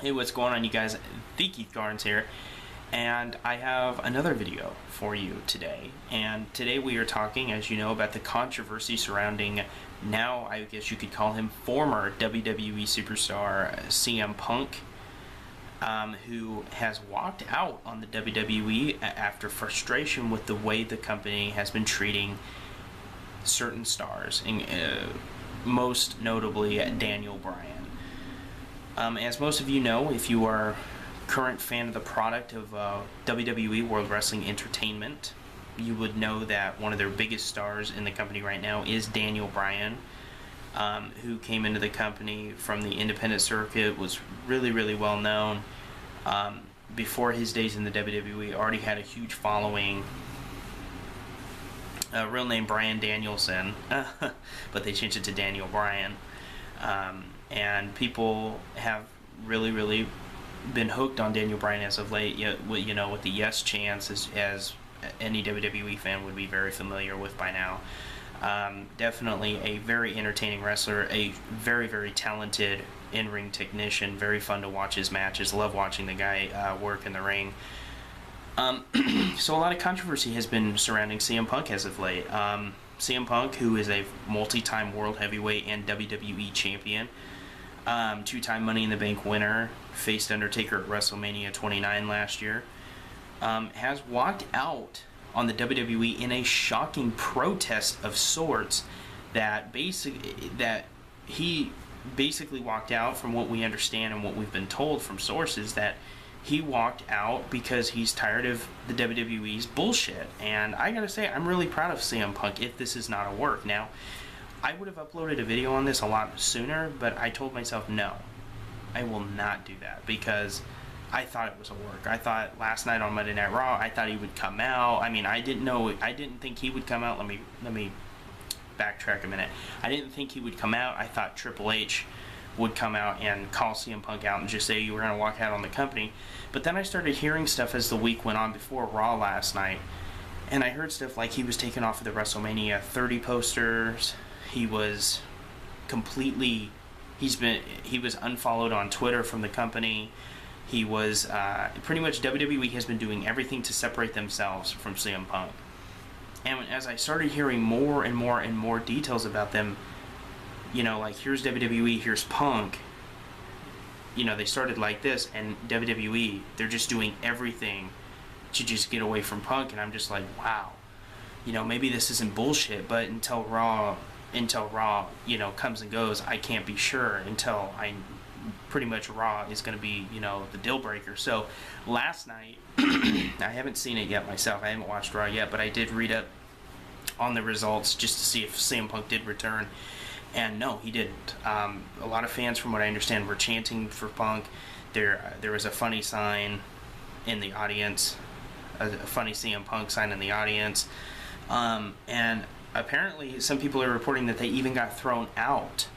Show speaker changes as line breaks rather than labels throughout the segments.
Hey, what's going on, you guys? The Keith Garns here, and I have another video for you today. And today we are talking, as you know, about the controversy surrounding, now I guess you could call him former WWE superstar CM Punk, who has walked out on the WWE after frustration with the way the company has been treating certain stars, most notably Daniel Bryan. As most of you know, if you are a current fan of the product of WWE World Wrestling Entertainment, you would know that one of their biggest stars in the company right now is Daniel Bryan, who came into the company from the independent circuit, was really well known. Before his days in the WWE, already had a huge following. Real name Bryan Danielson, but they changed it to Daniel Bryan. And people have really been hooked on Daniel Bryan as of late. You know, with the yes chants, as any WWE fan would be very familiar with by now. Definitely a very entertaining wrestler, a very talented in-ring technician. Very fun to watch his matches. Love watching the guy work in the ring. So a lot of controversy has been surrounding CM Punk as of late. CM Punk, who is a multi-time World Heavyweight and WWE champion, two-time Money in the Bank winner, faced Undertaker at WrestleMania 29 last year, has walked out on the WWE in a shocking protest of sorts. That he basically walked out, from what we understand and what we've been told from sources, that he walked out because he's tired of the WWE's bullshit. And I gotta say, I'm really proud of CM Punk if this is not a work. Now, I would have uploaded a video on this a lot sooner, but I told myself, no, I will not do that, because I thought it was a work. I thought last night on Monday Night Raw, I thought he would come out. I mean, I didn't think he would come out. Let me backtrack a minute. I didn't think he would come out. I thought Triple H would come out and call CM Punk out and just say you were going to walk out on the company. But then I started hearing stuff as the week went on before Raw last night, and I heard stuff like he was taken off of the WrestleMania 30 posters. He was unfollowed on Twitter from the company. He was pretty much, WWE has been doing everything to separate themselves from CM Punk. And as I started hearing more and more details about them, you know, like, here's WWE, here's Punk. You know, they started like this, and WWE, they're just doing everything to just get away from Punk, and I'm just like, wow. You know, maybe this isn't bullshit, but until Raw, you know, comes and goes, I can't be sure until pretty much Raw is going to be, you know, the deal breaker. So last night, I haven't seen it yet myself. I haven't watched Raw yet, but I did read up on the results just to see if CM Punk did return. And no, he didn't. A lot of fans, from what I understand, were chanting for Punk. There was a funny sign in the audience, a funny CM Punk sign in the audience. And apparently some people are reporting that they even got thrown out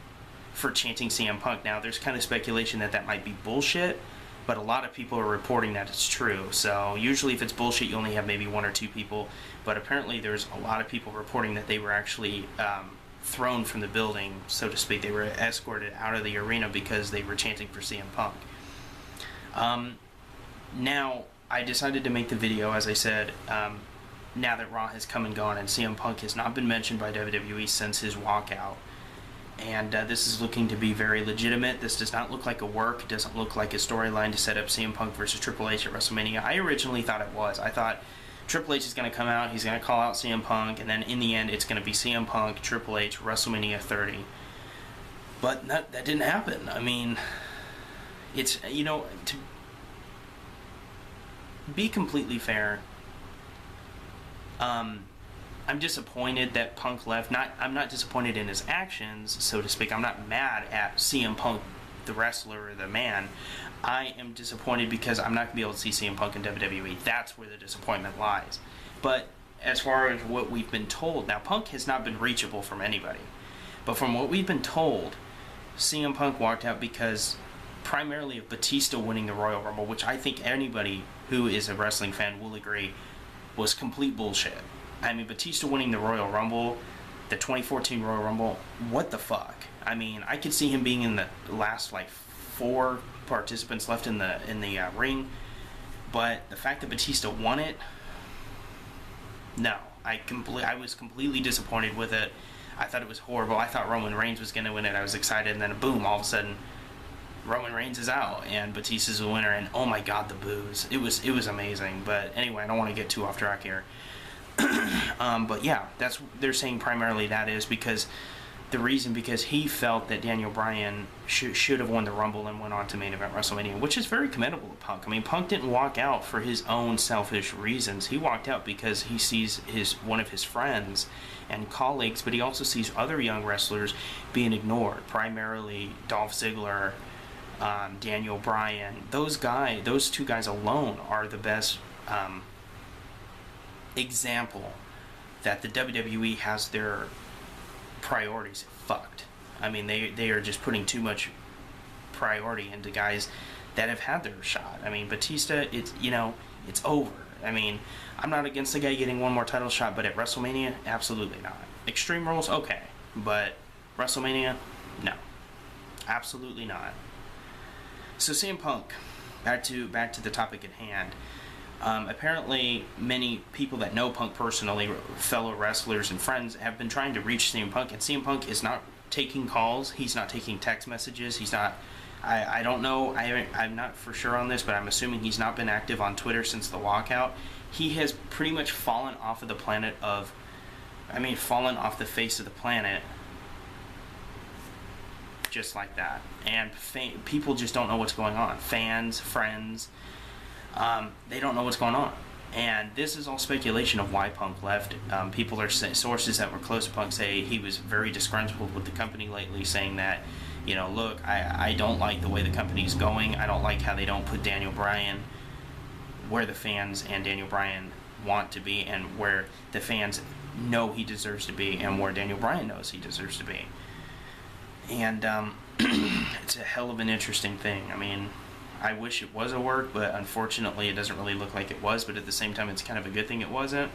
for chanting CM Punk. Now, there's kind of speculation that might be bullshit, but a lot of people are reporting that it's true. So usually if it's bullshit, you only have maybe one or two people, but apparently there's a lot of people reporting that they were actually thrown from the building, so to speak. They were escorted out of the arena because they were chanting for CM Punk. Now, I decided to make the video, as I said, now that Raw has come and gone, and CM Punk has not been mentioned by WWE since his walkout. And this is looking to be very legitimate. This does not look like a work. It doesn't look like a storyline to set up CM Punk versus Triple H at WrestleMania. I originally thought it was. I thought Triple H is going to come out, he's going to call out CM Punk, and then in the end it's going to be CM Punk, Triple H, WrestleMania 30. But that didn't happen. I mean, it's, you know, to be completely fair, I'm disappointed that Punk left. I'm not disappointed in his actions, so to speak. I'm not mad at CM Punk, the wrestler or the man. I am disappointed because I'm not going to be able to see CM Punk in WWE. That's where the disappointment lies. But as far as what we've been told, now, Punk has not been reachable from anybody. But from what we've been told, CM Punk walked out because primarily of Batista winning the Royal Rumble, which I think anybody who is a wrestling fan will agree was complete bullshit. I mean, Batista winning the Royal Rumble, the 2014 Royal Rumble, what the fuck? I mean, I could see him being in the last, like, 4 participants left in the ring. But the fact that Batista won it, no, I was completely disappointed with it. I thought it was horrible. I thought Roman Reigns was going to win it. I was excited, and then boom, all of a sudden, Roman Reigns is out, and Batista's the winner, and oh my god, the boos. It was amazing. But anyway, I don't want to get too off track here. But yeah, they're saying primarily that is because he felt that Daniel Bryan should have won the Rumble and went on to main event WrestleMania, which is very commendable of Punk. I mean, Punk didn't walk out for his own selfish reasons. He walked out because he sees one of his friends and colleagues, but he also sees other young wrestlers being ignored, primarily Dolph Ziggler, Daniel Bryan. Those 2 guys alone are the best example that the WWE has their priorities fucked. I mean, they are just putting too much priority into guys that have had their shot. I mean, Batista, it's over. I mean, I'm not against the guy getting one more title shot, but at WrestleMania, absolutely not. Extreme Rules, okay, but WrestleMania, no, absolutely not. So CM Punk, back to the topic at hand. Apparently, many people that know Punk personally, fellow wrestlers and friends, have been trying to reach CM Punk, and CM Punk is not taking calls. He's not taking text messages. He's not. I don't know. I'm not for sure on this, but I'm assuming he's not been active on Twitter since the walkout. He has pretty much fallen off of the planet of. Fallen off the face of the planet. Just like that, and people just don't know what's going on. Fans, friends. They don't know what's going on, and this is all speculation of why Punk left. People are sources that were close to Punk say he was very disgruntled with the company lately, saying that, look, I don't like the way the company's going. I don't like how they don't put Daniel Bryan where the fans and Daniel Bryan want to be, and where the fans know he deserves to be, and where Daniel Bryan knows he deserves to be. And it's a hell of an interesting thing. I mean, I wish it was a work, but unfortunately it doesn't really look like it was. But at the same time, it's kind of a good thing it wasn't,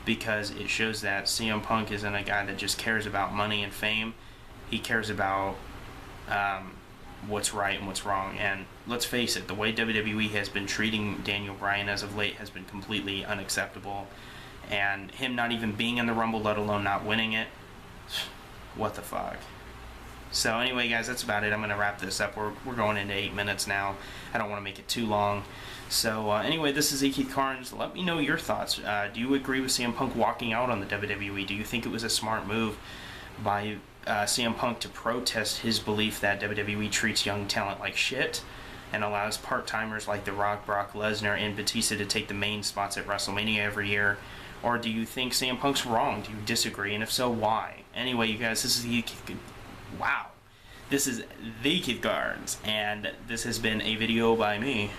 because it shows that CM Punk isn't a guy that just cares about money and fame. He cares about what's right and what's wrong. And let's face it, the way WWE has been treating Daniel Bryan as of late has been completely unacceptable. And him not even being in the Rumble, let alone not winning it, what the fuck. So anyway, guys, that's about it. I'm going to wrap this up. We're going into 8 minutes now. I don't want to make it too long. So anyway, this is Keith Carnes. Let me know your thoughts. Do you agree with CM Punk walking out on the WWE? Do you think it was a smart move by CM Punk to protest his belief that WWE treats young talent like shit and allows part-timers like The Rock, Brock Lesnar, and Batista to take the main spots at WrestleMania every year? Or do you think CM Punk's wrong? Do you disagree? And if so, why? Anyway, you guys, this is Wow. This is the Keith Carnes, and this has been a video by me.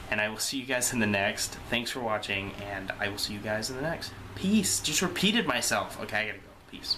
And I will see you guys in the next. Thanks for watching, and I will see you guys in the next. Peace. Just repeated myself. Okay, I gotta go. Peace.